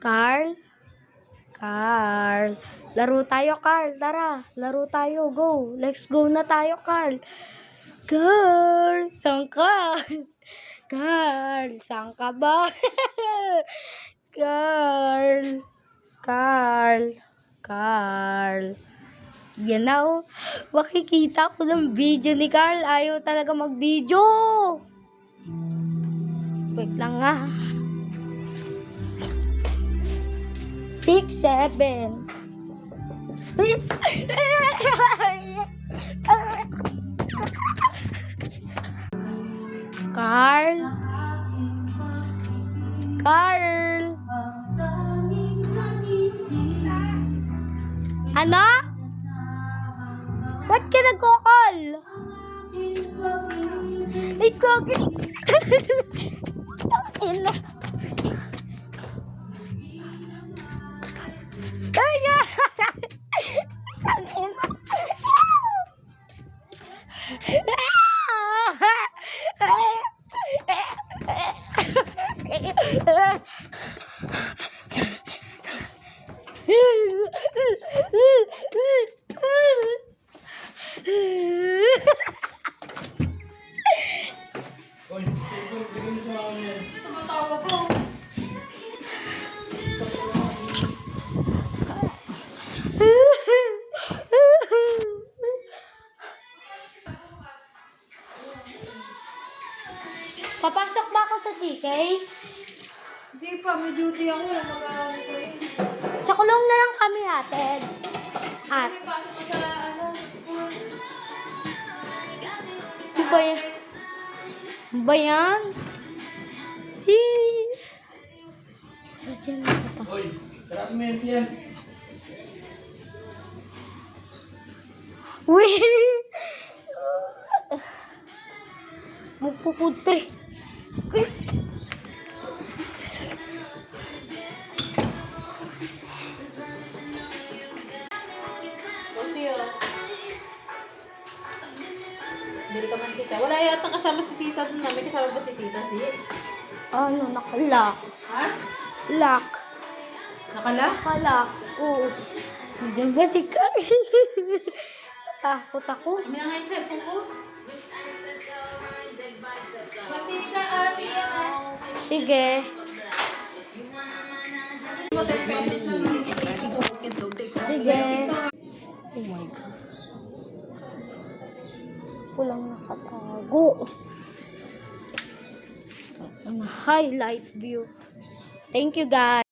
Carl? Carl. Laro tayo, Carl. Tara, laro tayo. Go. Let's go na tayo, Carl. Carl, saan ka? Carl, saan ka ba? Carl. Carl. Carl. Yan na, oh. Makikita ko ng video ni Carl. Ayaw talaga mag-video. Wait lang nga. 6, 7. Carl? Carl? Ano? Ba't ka nagko-call? Nagko-call. Ina. Ay, Tumatawa ko. Papasok ba ako sa TK? Hindi pa, may duty ako. Wala mag-aaral ko eh. Sa kulong na lang kami hatid. At, May pasok ko sa school. ano ba yan? Ano ba yan? Diyan na pa. Oy, sarap mo yan. Uy! Magpuputre. Kasi Bili ka man tita. Wala yata kasama si tita dun na. May kasama ba si tita? Si? Ano, nakalock. Ha? Lock. Nakala? Nakalock. Oo. Diyan ba si Carl? Takot ako. Kami na nga yung cellphone ko. Matita, Ari, Sige. Sige. Oh my God. Kulang nakatago. Ang highlight view. Thank you, guys.